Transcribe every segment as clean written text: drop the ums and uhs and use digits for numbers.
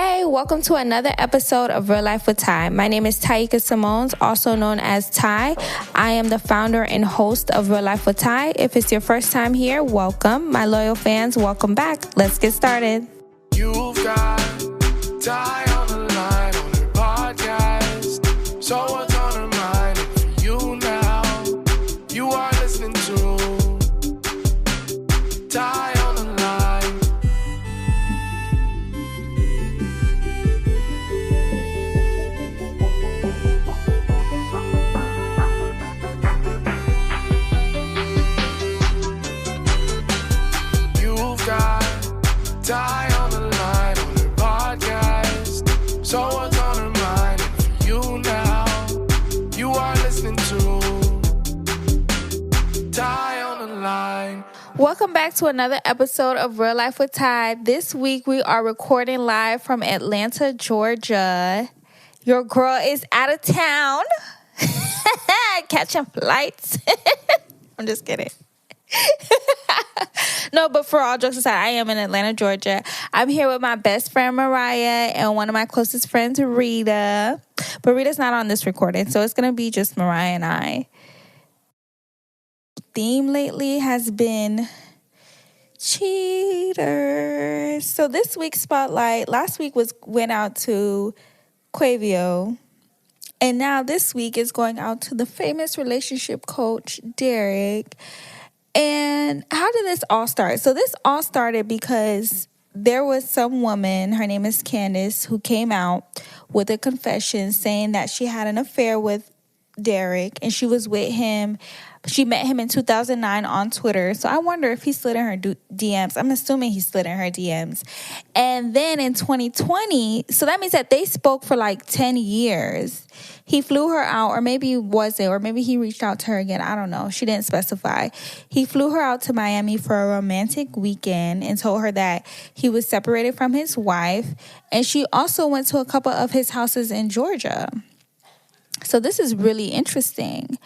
Hey, welcome to another episode of Real Life with Ty. My name is Taika Simones, also known as Ty. I am the founder and host of Real Life with Ty. If it's your first time here, welcome. My loyal fans, welcome back. Let's get started. You've got Ty on the line on her podcast. So what's on her mind? And for you now, you are listening to Ty on the line. You've got Ty on the line on her podcast. So what's on her mind? And for you now, you are listening to Ty on the line. Welcome back to another episode of Real Life with Ty. This week we are recording live from Atlanta, Georgia. Your girl is out of town. Catching flights. I'm just kidding. No, but for all jokes aside, I am in Atlanta, Georgia. I'm here with my best friend, Mariah, and one of my closest friends, Rita. But Rita's not on this recording, so it's going to be just Mariah and I. Theme lately has been cheaters. So this week's spotlight, last week went out to Quavio. And now this week is going out to the famous relationship coach, Derrick. And how did this all start? So this all started because there was some woman, her name is Candace, who came out with a confession saying that she had an affair with Derrick and she was with him. She met him in 2009 on Twitter. So I wonder if he slid in her DMs. I'm assuming he slid in her DMs. And then in 2020, so that means that they spoke for like 10 years. He flew her out, or maybe it wasn't, or maybe he reached out to her again. I don't know. She didn't specify. He flew her out to Miami for a romantic weekend and told her that he was separated from his wife. And she also went to a couple of his houses in Georgia. So this is really interesting.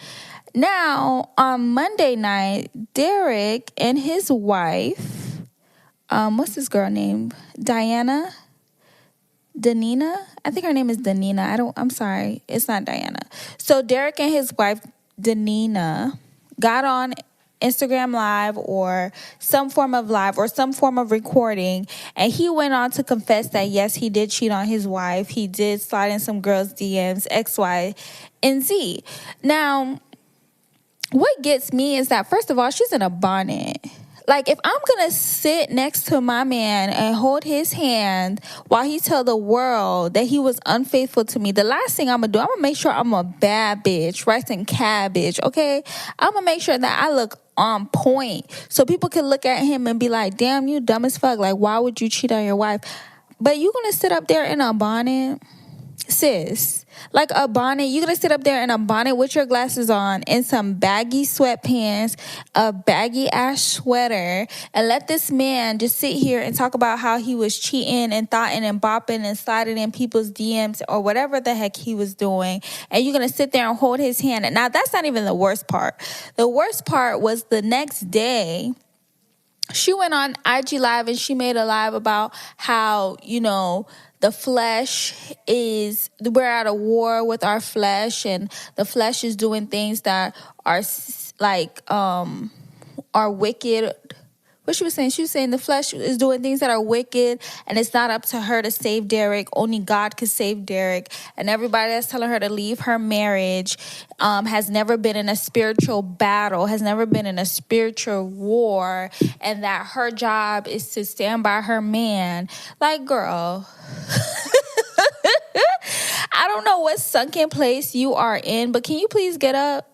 Now, on Monday night, Derrick and his wife, what's this girl name? Danina? I think her name is Danina. I'm sorry. It's not Diana. So Derrick and his wife, Danina, got on Instagram Live or some form of live or some form of recording. And he went on to confess that, yes, he did cheat on his wife. He did slide in some girls' DMs, X, Y, and Z. Now, what gets me is that, first of all, she's in a bonnet. Like, if I'm going to sit next to my man and hold his hand while he tell the world that he was unfaithful to me, the last thing I'm going to do, I'm going to make sure I'm a bad bitch, rice and cabbage, okay? I'm going to make sure that I look on point so people can look at him and be like, damn, you dumb as fuck. Like, why would you cheat on your wife? But you going to sit up there in a bonnet? Sis, like a bonnet, you're going to sit up there in a bonnet with your glasses on and some baggy sweatpants, a baggy ass sweater, and let this man just sit here and talk about how he was cheating and thotting and bopping and sliding in people's DMs or whatever the heck he was doing. And you're going to sit there and hold his hand. And now that's not even the worst part. The worst part was the next day. She went on IG Live and she made a live about how, the flesh we're at a war with our flesh, and the flesh is doing things that are like, are wicked. What she was saying the flesh is doing things that are wicked, and it's not up to her to save Derrick. Only God could save Derrick. And everybody that's telling her to leave her marriage has never been in a spiritual battle, has never been in a spiritual war, and that her job is to stand by her man. Like, girl, I don't know what sunken place you are in, but can you please get up?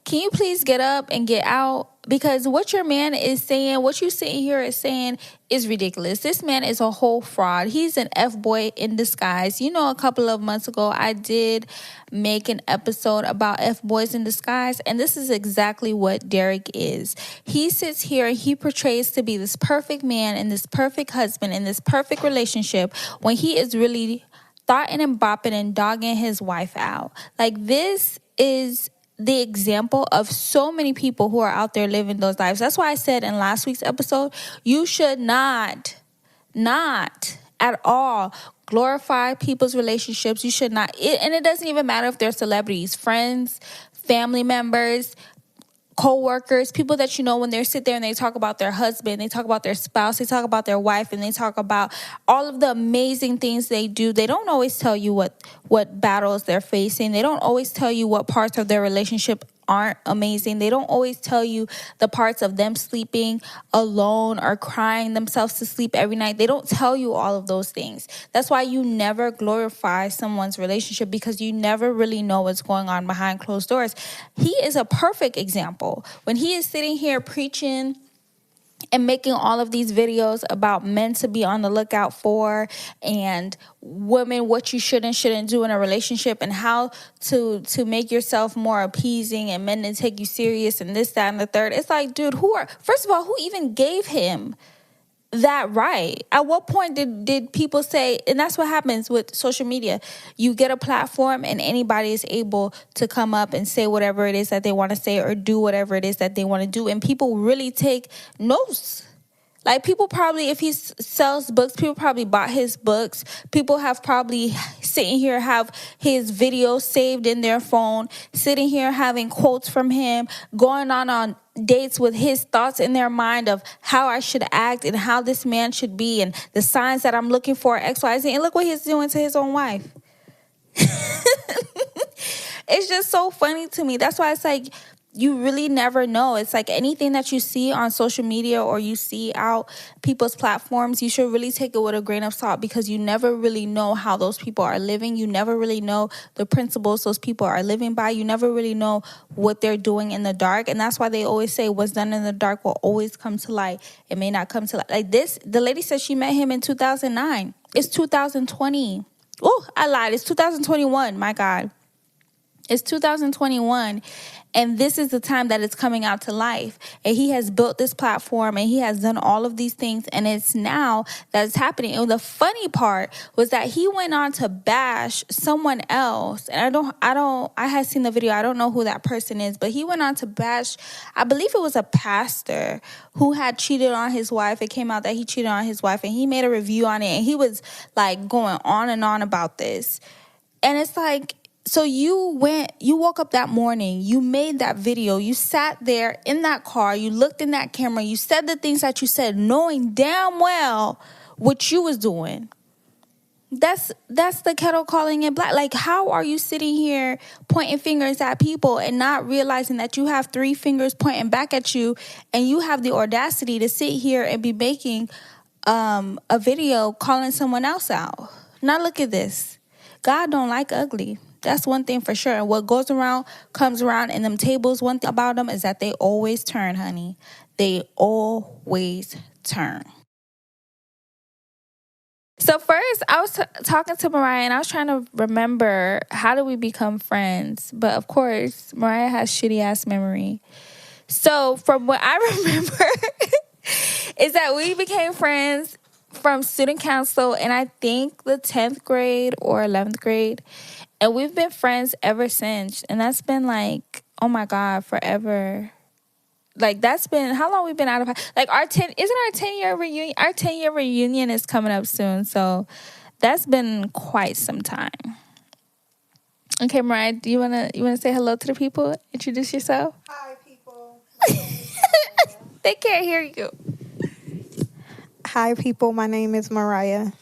Can you please get up and get out? Because what your man is saying, what you sitting here is saying is ridiculous. This man is a whole fraud. He's an F-boy in disguise. A couple of months ago, I did make an episode about F-boys in disguise, and this is exactly what Derrick is. He sits here and he portrays to be this perfect man and this perfect husband and this perfect relationship when he is really thotting and bopping and dogging his wife out. Like, this is the example of so many people who are out there living those lives. That's why I said in last week's episode, you should not at all glorify people's relationships. You should not. And it doesn't even matter if they're celebrities, friends, family members, co-workers, people that you know, when they sit there and they talk about their husband, they talk about their spouse, they talk about their wife, and they talk about all of the amazing things they do. They don't always tell you what battles they're facing. They don't always tell you what parts of their relationship aren't amazing. They don't always tell you the parts of them sleeping alone or crying themselves to sleep every night. They don't tell you all of those things. That's why you never glorify someone's relationship, because you never really know what's going on behind closed doors. He is a perfect example. When he is sitting here preaching and making all of these videos about men to be on the lookout for, and women, what you should and shouldn't do in a relationship, and how to make yourself more appeasing, and men to take you serious, and this, that, and the third. It's like, dude, first of all, who even gave him that right? At what point did people say? And that's what happens with social media. You get a platform and anybody is able to come up and say whatever it is that they want to say, or do whatever it is that they want to do. And people really take notes. Like, people probably, if he sells books, people probably bought his books. People have probably sitting here, have his videos saved in their phone, sitting here having quotes from him, going on dates with his thoughts in their mind of how I should act and how this man should be, and the signs that I'm looking for, X, Y, Z. And look what he's doing to his own wife. It's just so funny to me. That's why it's like, you really never know. It's like anything that you see on social media or you see out people's platforms, you should really take it with a grain of salt, because you never really know how those people are living. You never really know the principles those people are living by. You never really know what they're doing in the dark. And that's why they always say what's done in the dark will always come to light. It may not come to light. Like this, the lady said she met him in 2009. It's 2020. Oh, I lied. It's 2021. My God. It's 2021, and this is the time that it's coming out to life. And he has built this platform, and he has done all of these things, and it's now that it's happening. And the funny part was that he went on to bash someone else, and I had seen the video. I don't know who that person is, but he went on to bash, I believe it was a pastor who had cheated on his wife. It came out that he cheated on his wife, and he made a review on it, and he was like going on and on about this. And it's like, so you woke up that morning, you made that video, you sat there in that car, you looked in that camera, you said the things that you said, knowing damn well what you was doing. That's the kettle calling it black. Like, how are you sitting here pointing fingers at people and not realizing that you have 3 fingers pointing back at you, and you have the audacity to sit here and be making a video calling someone else out? Now look at this. God don't like ugly. That's one thing for sure. And what goes around comes around. And them tables, one thing about them is that they always turn, honey. They always turn. So first, I was talking to Mariah, and I was trying to remember, how do we become friends? But of course, Mariah has shitty-ass memory. So from what I remember is that we became friends from student council in, I think, the 10th grade or 11th grade. And we've been friends ever since. And that's been like, oh my God, forever. Like, that's been, how long we've been out of, like, our 10-year reunion? Our 10-year reunion is coming up soon. So that's been quite some time. Okay, Mariah, do you wanna say hello to the people? Introduce yourself. Hi, people. They can't hear you. Hi, people. My name is Mariah.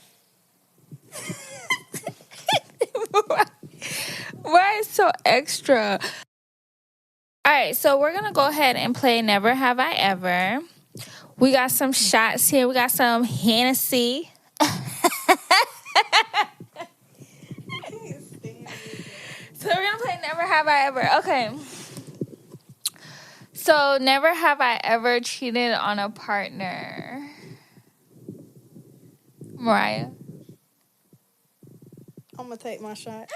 Why is so extra? All right, so we're going to go ahead and play Never Have I Ever. We got some shots here. We got some Hennessy. So we're going to play Never Have I Ever. Okay. So never have I ever cheated on a partner. Mariah. I'm going to take my shot.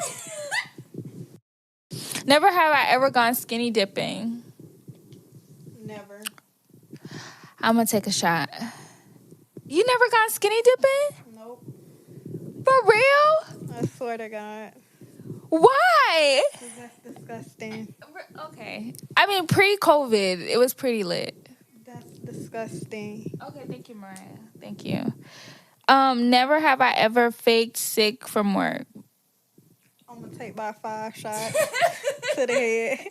Never have I ever gone skinny dipping. Never. I'm going to take a shot. You never gone skinny dipping? Nope. For real? I swear to God. Why? That's disgusting. Okay. I mean, pre-COVID, it was pretty lit. That's disgusting. Okay, thank you, Mariah. Thank you. Never have I ever faked sick from work. I'm gonna take my 5 shots to the head.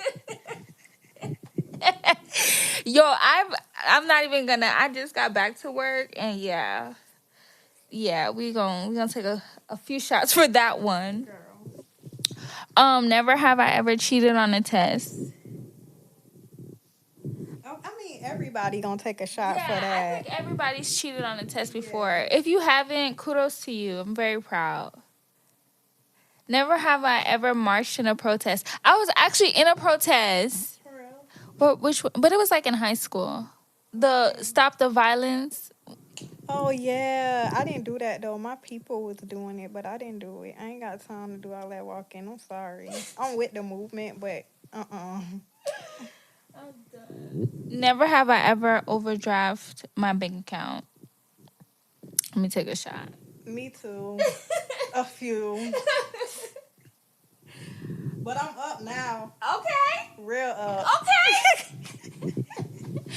Yo, I'm not even gonna. I just got back to work, and yeah, we gonna take a few shots for that one. Girl. Never have I ever cheated on a test. I mean, everybody gonna take a shot for I that. think everybody's cheated on a test before. If you haven't, kudos to you. I'm very proud. Never have I ever marched in a protest. I was actually in a protest. For real? But which one? But it was like in high school. The Stop the Violence. Oh yeah, I didn't do that though. My people was doing it, but I didn't do it. I ain't got time to do all that walking. I'm sorry. I'm with the movement, but Never have I ever overdraft my bank account. Let me take a shot. Me too. A few. But I'm up now. Okay. Real up. Okay.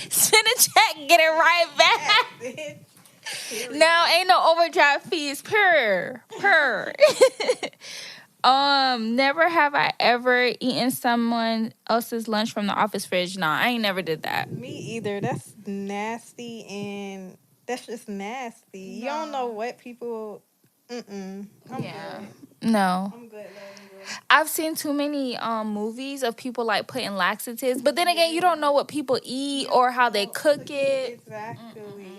Send a check, get it right back. No, ain't no overdraft fees. Per. Never have I ever eaten someone else's lunch from the office fridge. Nah, I ain't never did that. Me either. That's nasty, and that's just nasty. You don't know what people. I'm good. No. I'm good. I've seen too many movies of people like putting laxatives, but then again, you don't know what people eat or how they cook it. Exactly.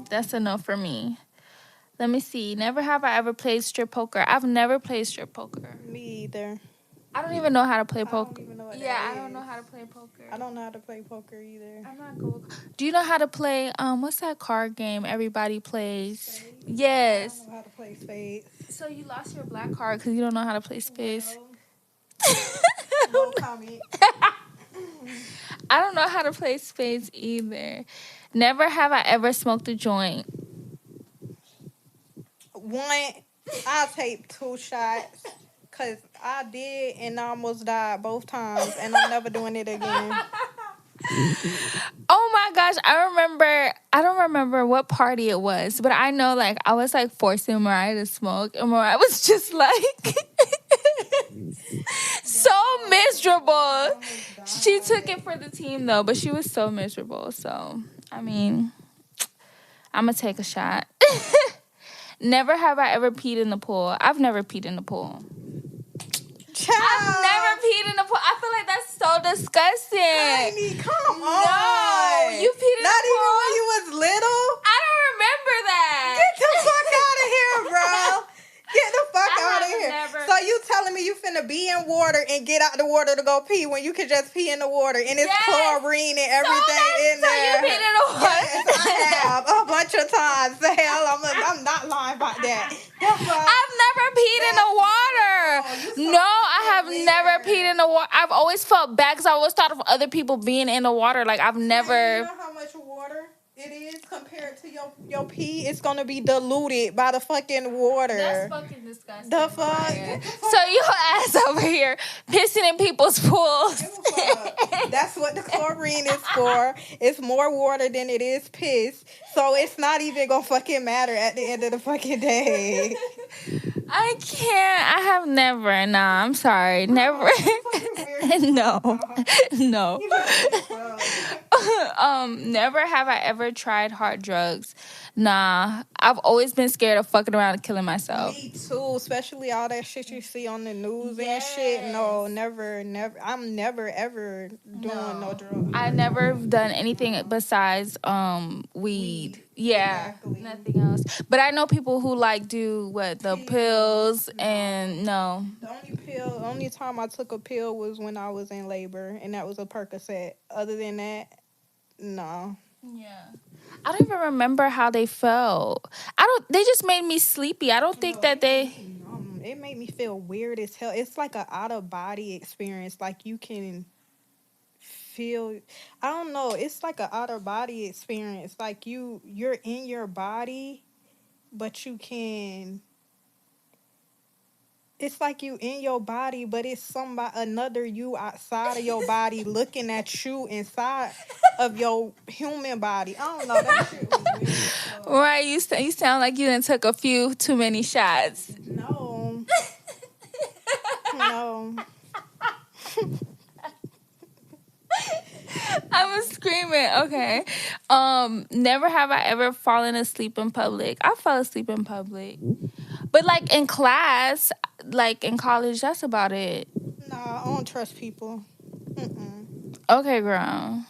That's a no for me. Let me see. Never have I ever played strip poker. I've never played strip poker. Me either. I don't even know how to play poker. I don't even know what Yeah, that I don't is. know how to play poker. I don't know how to play poker either. I'm not good. Do you know how to play? What's that card game everybody plays? Spades? Yes. I don't know how to play spades. So you lost your black card because you don't know how to play spades. No comment. I don't know how to play spades either. Never have I ever smoked a joint. One, I'll take 2 shots. Because I did and I almost died both times. And I'm never doing it again. Oh my gosh, I don't remember what party it was, but I know like I was like forcing Mariah to smoke, and Mariah was just like so miserable. She took it for the team though, but she was so miserable. So, I mean, I'm gonna take a shot. Never have I ever peed in the pool. I've never peed in the pool. I've never peed in the pool. I feel like that's so disgusting. Honey, come on. No, you peed in Not the pool? even when you was little? I don't remember that. Get the fuck out of here, bro. Get the fuck I out of have here. never- So you telling me you finna be in water and get out the water to go pee when you could just pee in the water and it's Yes. chlorine and everything in So there? you peed in the water? Yes, I have a bunch of times. The hell, I'm not lying about that. I've never peed in the water. No, I have never peed in the water. I've always felt bad because I always thought of other people being in the water. Like I've never. You know how much water it is compared to your pee? It's gonna be diluted by the fucking water. That's fucking disgusting. The fuck? Mariah. So your ass over here pissing in people's pools. That's what the chlorine is for. It's more water than it is piss. So it's not even gonna fucking matter at the end of the fucking day. I can't. I have never. Nah, I'm sorry. Never. No. Never have I ever tried hard drugs. Nah, I've always been scared of fucking around and killing myself. Me too, especially all that shit you see on the news and shit. No, never. I'm never ever doing no drugs. I never done anything besides weed. Yeah, Exactly. nothing else. But I know people who like do the pills and no. The only time I took a pill was when I was in labor, and that was a Percocet. Other than that, no. Yeah. I don't even remember how they felt. They just made me sleepy. I don't think that they. It made me feel weird as hell. It's like an out of body experience. Like you can feel. I don't know. It's like an out of body experience. Like you're in your body, but you can. It's like you in your body, but it's another you outside of your body looking at you inside of your human body. I don't know. That shit was weird. So. Right, you sound like you done took a few too many shots. No. No. I was screaming. Okay. Never have I ever fallen asleep in public. I fell asleep in public. But like in class, like in college, that's about it. Nah, I don't trust people. Mm-mm. Okay, girl.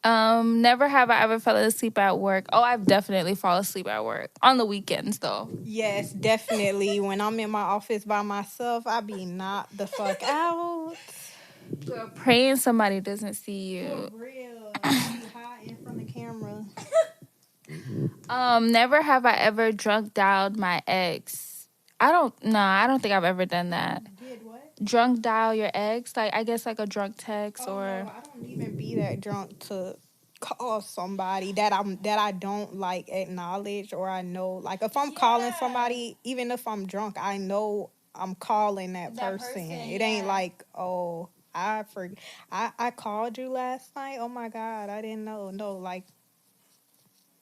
Never have I ever fell asleep at work. Oh, I've definitely fallen asleep at work. On the weekends, though. Yes, definitely. When I'm in my office by myself, I be knocked the fuck out. Girl, praying somebody doesn't see you. For real. I be hiding from the camera. Never have I ever drunk dialed my ex. I don't think I've ever done that. Did what? Drunk dial your ex? Like, I guess like a drunk text No, I don't even be that drunk to call somebody that I don't like acknowledge or I know. Like if I'm calling somebody, even if I'm drunk, I know I'm calling that person. It ain't like, oh, I forget. I called you last night. Oh my God, I didn't know. No, like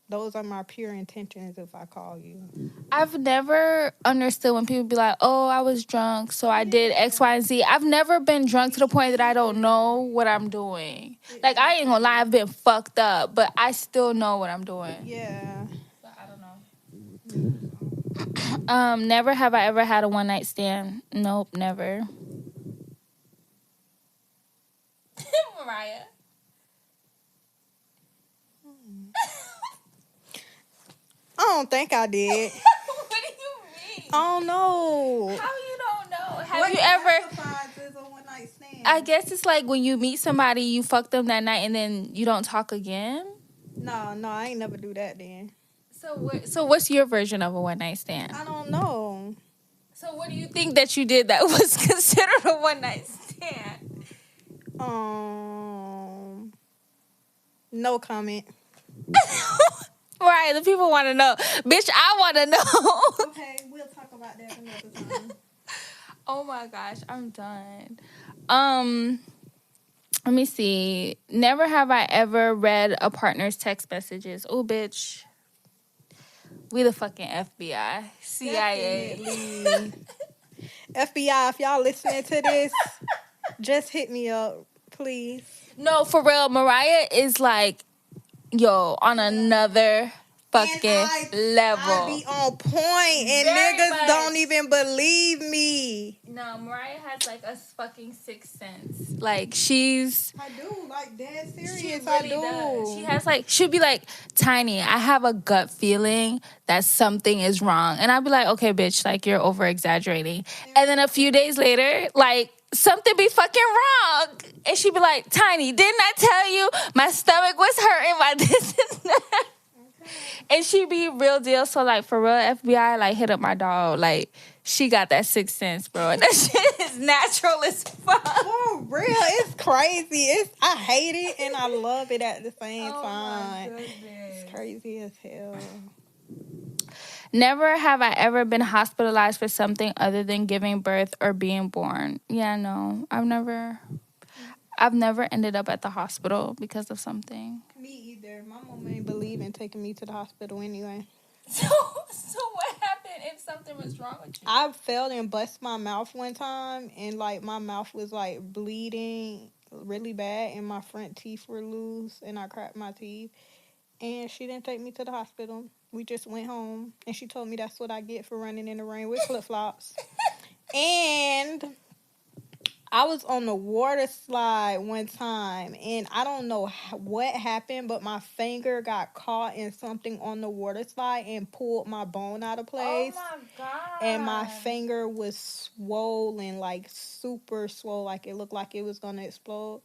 those are my pure intentions if I call you. I've never understood when people be like, oh, I was drunk, so I did X, Y, and Z. I've never been drunk to the point that I don't know what I'm doing. Like, I ain't gonna lie, I've been fucked up, but I still know what I'm doing. Yeah. But I don't know. Never have I ever had a one-night stand. Nope, never. Mariah. I don't think I did. What do you mean? I don't know. How you don't know? Have you ever? Is a one-night stand? I guess it's like when you meet somebody, you fuck them that night, and then you don't talk again. No, I ain't never do that then. So what's your version of a one-night stand? I don't know. So what do you think that you did that was considered a one-night stand? No comment. Right, the people want to know. Bitch, I want to know. Okay, we'll talk about that another time. Oh my gosh, I'm done. Let me see. Never have I ever read a partner's text messages. Oh, bitch. We the fucking FBI, CIA. Definitely. FBI, if y'all listening to this, just hit me up, please. No, for real. Mariah is like, yo, on another fucking level. I be on point, and Very niggas much. don't even believe me. No, Mariah has like a fucking sixth sense. Like she's. I do, like dead serious. She really I do. does. She has like, she'll be like, Tiny, I have a gut feeling that something is wrong. And I'll be like, okay, bitch, like you're over exaggerating. And then a few days later, like something be fucking wrong. And she'd be like, Tiny, didn't I tell you my stomach was hurting, my this and that? And she be real deal. So like for real, FBI, like hit up my dog. Like she got that sixth sense, bro. And that shit is natural as fuck. For real, it's crazy. I hate it and I love it at the same time. My goodness. It's crazy as hell. Never have I ever been hospitalized for something other than giving birth or being born. Yeah, no. I've never ended up at the hospital because of something. Me either. My mom ain't believe in taking me to the hospital anyway. So what happened if something was wrong with you? I fell and bust my mouth one time, and like my mouth was like bleeding really bad, and my front teeth were loose, and I cracked my teeth. And she didn't take me to the hospital. We just went home, and she told me that's what I get for running in the rain with flip-flops. And I was on the water slide one time, and I don't know what happened, but my finger got caught in something on the water slide and pulled my bone out of place. Oh, my God. And my finger was swollen, like super swollen, like it looked like it was going to explode.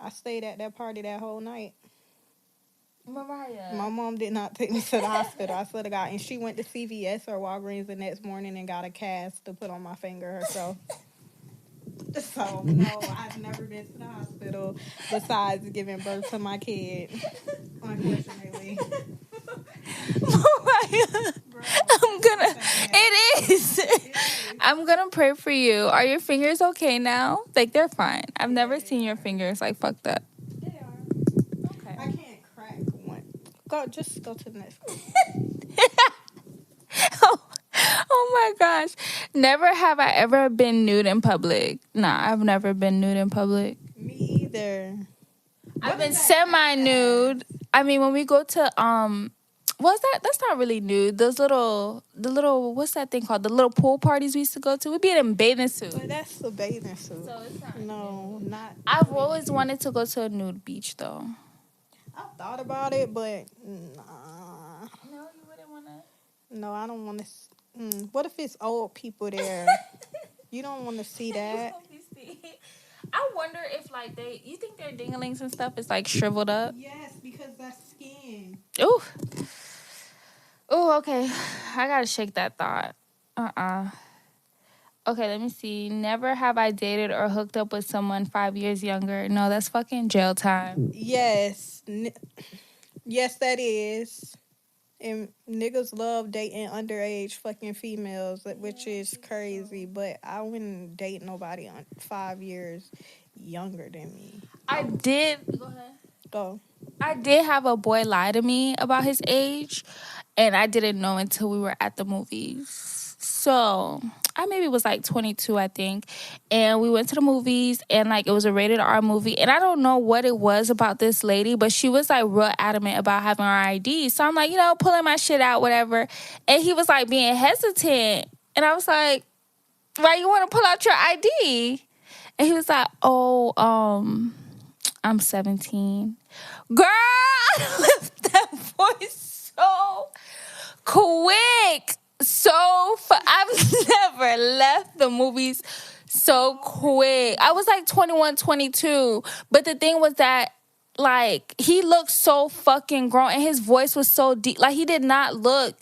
I stayed at that party that whole night. Mariah. My mom did not take me to the hospital, I swear to God. And she went to CVS or Walgreens the next morning and got a cast to put on my finger herself. So, no, I've never been to the hospital besides giving birth to my kid, unfortunately. Mariah, Bro, I'm gonna. It is. I'm gonna pray for you. Are your fingers okay now? Like, they're fine. I've never seen your fingers like fucked up. They are. Okay. I can't crack one. Just go to the next one. Oh my gosh. Never have I ever been nude in public. Nah, I've never been nude in public. Me either. I've been semi-nude. I mean, when we go to what's that? That's not really nude. The little what's that thing called? The little pool parties we used to go to. We'd be in bathing suits. But that's a bathing suit. So it's not No, not. I've always wanted to go to a nude beach though. I thought about it, but nah. No, you wouldn't wanna. No, I don't want to. What if it's old people there? You don't want to see that. I wonder if like you think their dinglings and stuff is like shriveled up? Yes, because that's skin. Ooh. Ooh, okay. I gotta shake that thought. Okay, let me see. Never have I dated or hooked up with someone 5 years younger. No, that's fucking jail time. Yes. Yes, that is. And niggas love dating underage fucking females, which is crazy. But I wouldn't date nobody 5 years younger than me. I did. Go ahead. Go. I did have a boy lie to me about his age, and I didn't know until we were at the movies. So I maybe was like 22, I think, and we went to the movies, and like it was a rated R movie, and I don't know what it was about this lady, but she was like real adamant about having our ID. So I'm like, pulling my shit out, whatever, and he was like being hesitant, and I was like, why you want to pull out your ID? And he was like, oh, I'm 17. Girl, I left that voice so quick. I've never left the movies so quick. I was like 21, 22. But the thing was that, like, he looked so fucking grown and his voice was so deep. Like, he did not look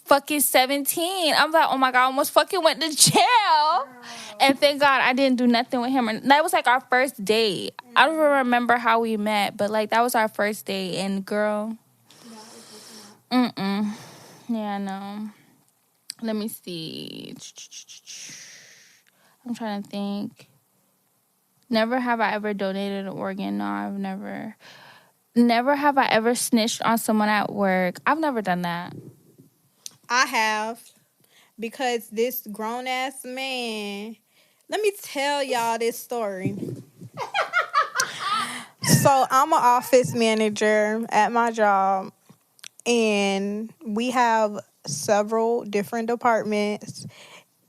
fucking 17. I'm like, oh my God, I almost fucking went to jail. And thank God I didn't do nothing with him. And that was like our first date. I don't even remember how we met, but like that was our first date. And girl, yeah, no. Let me see. I'm trying to think. Never have I ever donated an organ. No, I've never. Never have I ever snitched on someone at work. I've never done that. I have, because this grown-ass man, let me tell y'all this story. So I'm an office manager at my job, and we have several different departments,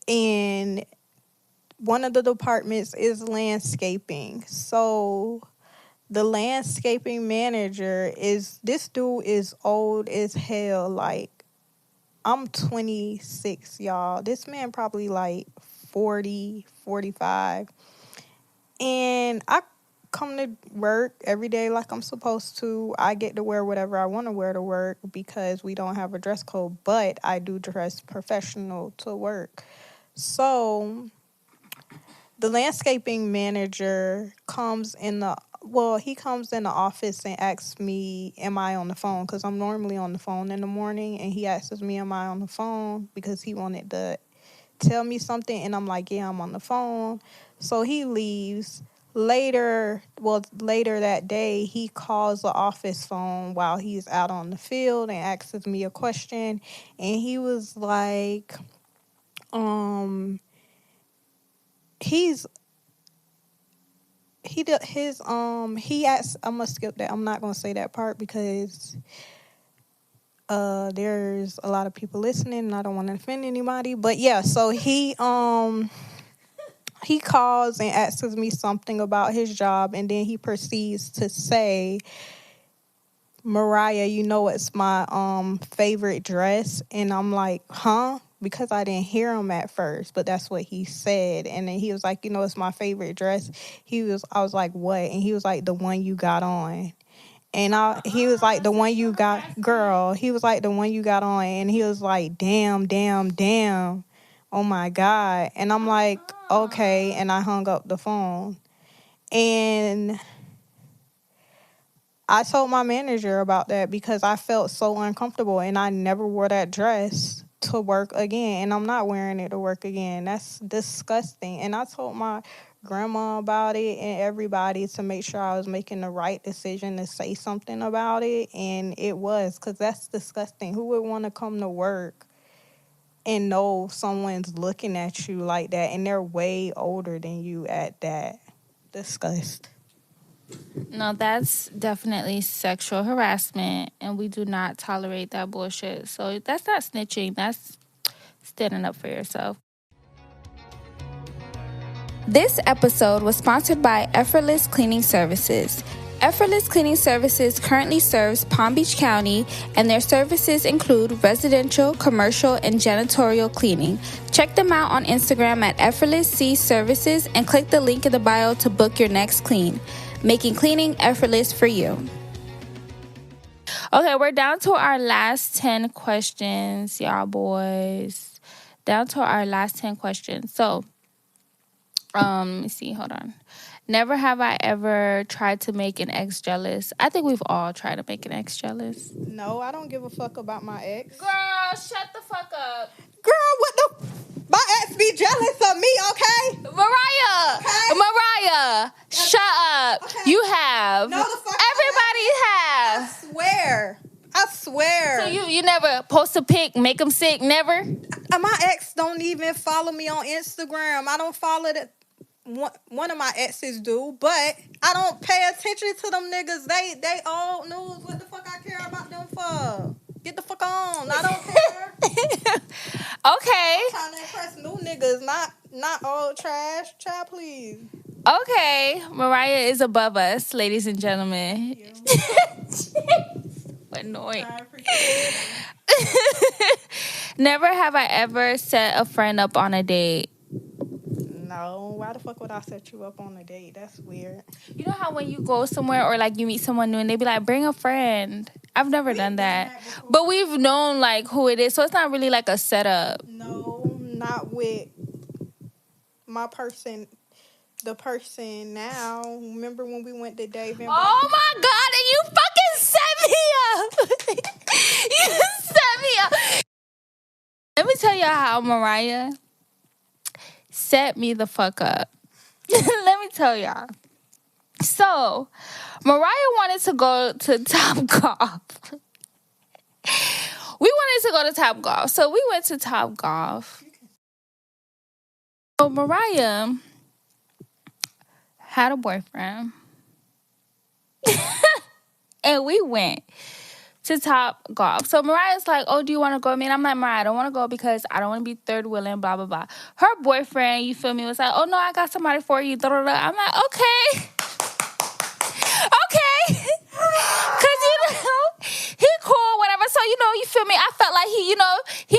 and one of the departments is landscaping. So the landscaping manager this dude is old as hell. Like, I'm 26, y'all. This man probably like 40, 45. And I come to work every day like I'm supposed to. I get to wear whatever I want to wear to work because we don't have a dress code, but I do dress professional to work. So the landscaping manager comes in the office and asks me, am I on the phone? Because I'm normally on the phone in the morning, and he asks me, am I on the phone? Because he wanted to tell me something, and I'm like, yeah, I'm on the phone. So he leaves. Later that day, he calls the office phone while he's out on the field and asks me a question, and he was like, he asked, I'm gonna skip that. I'm not gonna say that part because there's a lot of people listening and I don't want to offend anybody. But yeah, so he calls and asks me something about his job, and then he proceeds to say, Mariah, it's my favorite dress. And I'm like, huh? Because I didn't hear him at first, but that's what he said. And then he was like, it's my favorite dress. I was like, what? And he was like, the one you got on. And he was like, the one you got, girl. He was like, the one you got on. And he was like, damn. Oh my God. And I'm like, okay. And I hung up the phone. And I told my manager about that because I felt so uncomfortable, and I never wore that dress. to work again, and I'm not wearing it to work again. That's disgusting. And I told my grandma about it and everybody to make sure I was making the right decision to say something about it, and it was, because that's disgusting. Who would want to come to work and know someone's looking at you like that, and they're way older than you at that? Disgust. No, that's definitely sexual harassment, and we do not tolerate that bullshit. So that's not snitching. That's standing up for yourself. This episode was sponsored by Effortless Cleaning Services. Effortless Cleaning Services currently serves Palm Beach County, and their services include residential, commercial, and janitorial cleaning. Check them out on Instagram at Effortless C Services and click the link in the bio to book your next clean, making cleaning effortless for you. Okay, we're down to our last 10 questions, y'all boys. Down to our last 10 questions. So, let me see. Hold on. Never have I ever tried to make an ex jealous. I think we've all tried to make an ex jealous. No, I don't give a fuck about my ex. Girl, shut the fuck up. Girl, what the? My ex be jealous of me, okay? Mariah. Okay. Mariah. Shut up. Okay. You have. No, the fuck Everybody I have. swear. I swear. So you never post a pic, make them sick, never? My ex don't even follow me on Instagram. I don't follow that. One of my exes do, but I don't pay attention to them niggas. They old news. What the fuck I care about them for? Get the fuck on. I don't care. Okay. I'm trying to impress new niggas, not old trash. Child, please. Okay. Mariah is above us, ladies and gentlemen. Annoying. I appreciate it. Never have I ever set a friend up on a date. No, why the fuck would I set you up on a date? That's weird. You know how when you go somewhere or like you meet someone new and they be like, bring a friend. I've never done that. But we've known like who it is. So it's not really like a setup. No, not with my person. The person now. Remember when we went to Dave and Oh my God, and you fucking set me up. You set me up. Let me tell you how Mariah set me the fuck up. Let me tell y'all. So, Mariah wanted to go to Top Golf. We wanted to go to Top Golf. So, we went to Top Golf. So, Mariah had a boyfriend. And we went to Top Golf. So Mariah's like, oh, do you want to go with me? And I'm like, Mariah, I don't want to go because I don't want to be third wheeling, blah, blah, blah. Her boyfriend, you feel me, was like, oh, no, I got somebody for you. I'm like, okay. Okay. Because, he cool, whatever. So, you feel me? I felt like he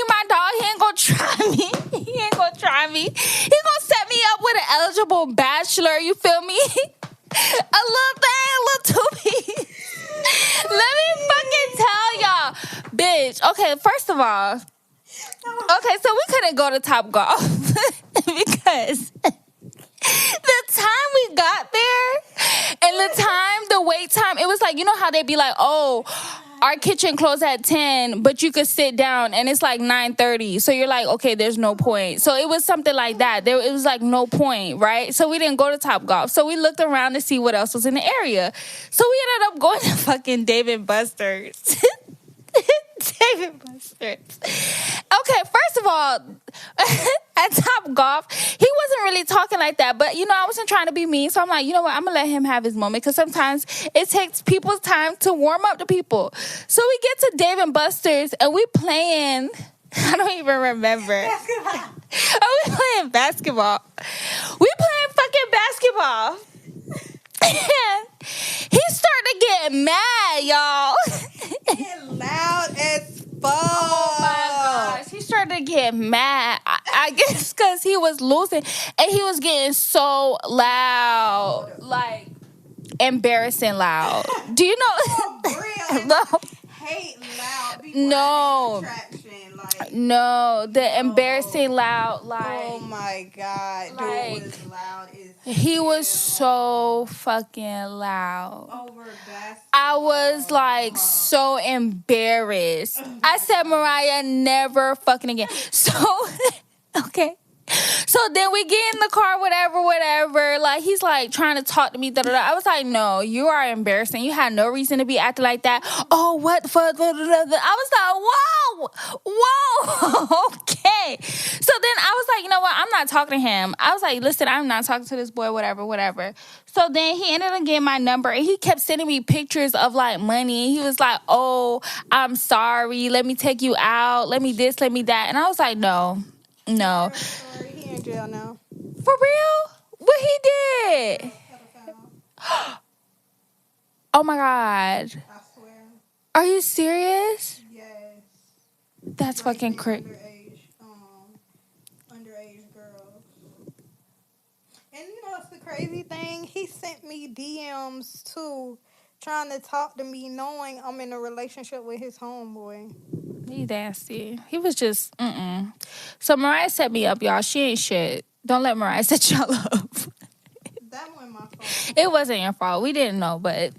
my dog. He ain't going to try me. He ain't going to try me. He going to set me up with an eligible bachelor, you feel me? A little thing, a little two-piece. Let me fucking tell y'all. Bitch, okay, first of all, okay, so we couldn't go to Top Golf because the time we got there and the wait time, it was like, you know how they be like, oh, our kitchen closed at 10, but you could sit down and it's like 9:30. So you're like, okay, there's no point. So it was something like that. It was like no point, right? So we didn't go to Top Golf. So we looked around to see what else was in the area. So we ended up going to fucking Dave & Buster's. Dave & Buster's. Okay, first of all, at Top Golf, he wasn't really talking like that. But, I wasn't trying to be mean. So I'm like, you know what? I'm going to let him have his moment. Because sometimes it takes people's time to warm up to people. So we get to Dave & Buster's and we playing, I don't even remember. Oh, we playing basketball. We playing fucking basketball. And he started to get mad, y'all. Get loud as fuck. Oh my gosh. He started to get mad. I guess because he was losing. And he was getting so loud. Like, embarrassing loud. Do you know? Real. No. hate loud people. No. Attraction, like, no, the embarrassing loud, like, oh my God, like, dude was loud as he was so fucking loud. over basketball. I was like so embarrassed. I said, Mariah, never fucking again. So, okay. So then we get in the car, whatever. Like, he's like trying to talk to me. I was like, no, you are embarrassing. You had no reason to be acting like that. Oh, what the fuck? I was like, whoa, okay. So then I was like, you know what? I'm not talking to him. I was like, listen, I'm not talking to this boy, whatever. So then he ended up getting my number, and he kept sending me pictures of like money. He was like, oh, I'm sorry. Let me take you out. Let me this, let me that. And I was like, no. Sorry, he in jail now. For real? What he did? Oh my God. I swear. Are you serious? Yes. That's fucking crazy. Underage girls. And you know what's the crazy thing? He sent me DMs too, trying to talk to me, knowing I'm in a relationship with his homeboy. He nasty. He was just, So Mariah set me up, y'all. She ain't shit. Don't let Mariah set y'all up. That wasn't my fault. It wasn't your fault. We didn't know, but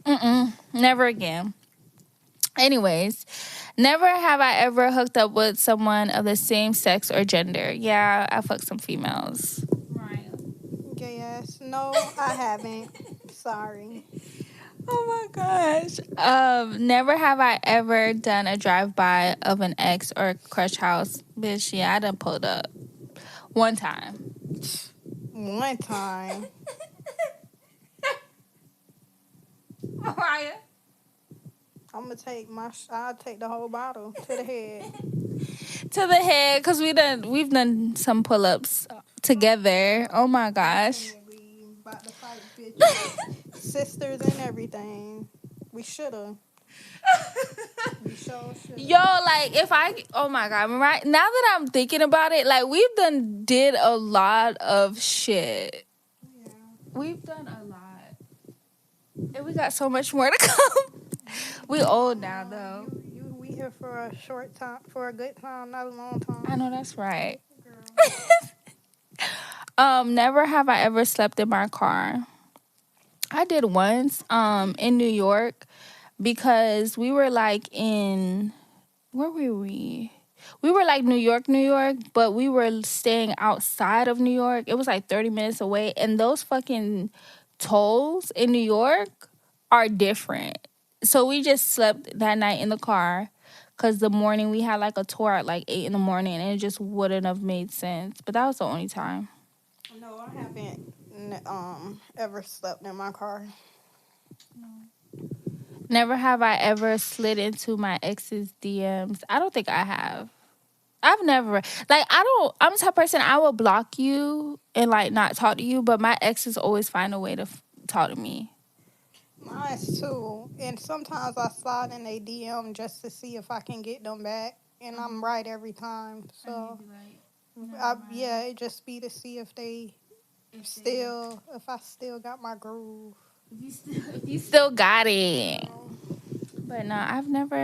never again. Anyways, never have I ever hooked up with someone of the same sex or gender. Yeah, I fucked some females. Mariah. Gay ass. No, I haven't. Sorry. Oh my gosh. Never have I ever done a drive-by of an ex or crush house. Bitch, yeah, I done pulled up. One time. Mariah. I'm gonna take I'll take the whole bottle to the head. To the head, because we've done some pull-ups together. Oh my gosh. We about to fight bitches. Sisters and everything. We should've. We sure should. Yo, like, oh my God, right now that I'm thinking about it, like, we've did a lot of shit. Yeah. We've done a lot. And we got so much more to come. We old now, though. We here for a short time, for a good time, not a long time. I know that's right. Never have I ever slept in my car. I did once, in New York, because we were like where were we? We were like New York, but we were staying outside of New York. It was like 30 minutes away, and those fucking tolls in New York are different. So we just slept that night in the car, because the morning we had like a tour at like 8 in the morning, and it just wouldn't have made sense. But that was the only time. No, I haven't ever slept in my car. No. Never have I ever slid into my ex's DMs. I don't think I have. I've never, like, I'm the type of person, I will block you and, like, not talk to you, but my exes always find a way to talk to me. Mine too. And sometimes I slide in a DM just to see if I can get them back, and I'm right every time. So, it just be to see if I still got my groove. If you still got it. But no, I've never,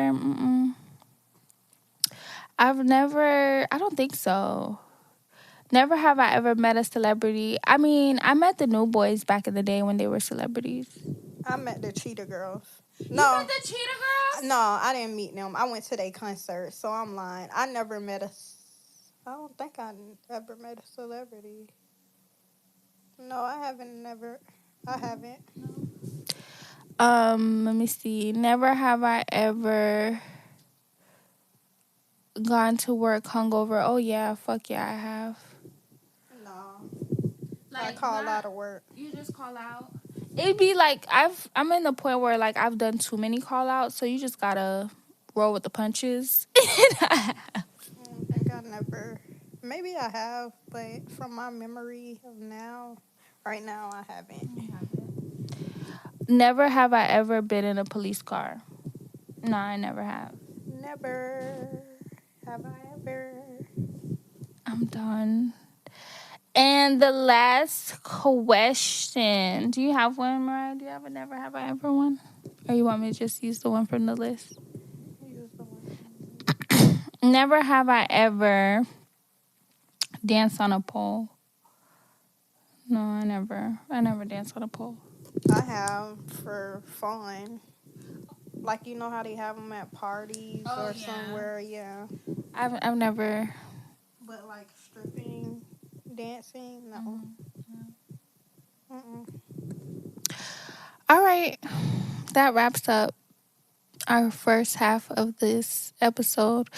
I don't think so. Never have I ever met a celebrity. I mean, I met the New Boys back in the day when they were celebrities. I met the Cheetah Girls. No. You met the Cheetah Girls? No, I didn't meet them. I went to their concert, so I'm lying. I don't think I ever met a celebrity. No, I haven't. Let me see. Never have I ever gone to work hungover. Oh yeah, fuck yeah, I have. No. Like, I call out of work. You just call out? It'd be like I'm in the point where like I've done too many call outs, so you just gotta roll with the punches. I think I never. Maybe I have, but from my memory of right now I haven't. Never have I ever been in a police car. No, I never have. Never have I ever. I'm done. And the last question. Do you have one, Mariah? Do you have a never have I ever one? Or you want me to just use the one from the list? You Never have I ever danced on a pole. No, I never danced on a pole. I have for fun. Like, you know how they have them at parties or somewhere, yeah. I've never. But like stripping, dancing, no. All right, that wraps up our first half of this episode.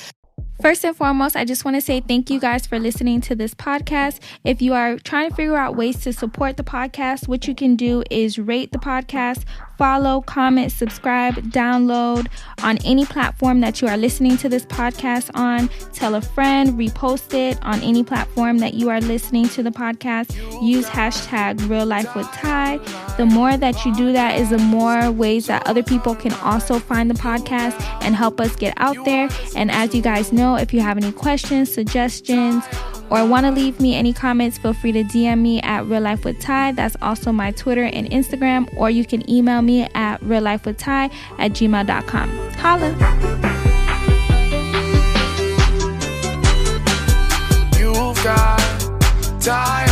First and foremost, I just want to say thank you guys for listening to this podcast. If you are trying to figure out ways to support the podcast, what you can do is rate the podcast, follow, comment, subscribe, download on any platform that you are listening to this podcast on. Tell a friend, repost it on any platform that you are listening to the podcast. Use hashtag Real Life with Ty. The more that you do that is the more ways that other people can also find the podcast and help us get out there. And as you guys know, if you have any questions, suggestions, or want to leave me any comments, feel free to DM me at Real Life with Ty. That's also my Twitter and Instagram. Or you can email me at reallifewithty@gmail.com. Holla! You've got time.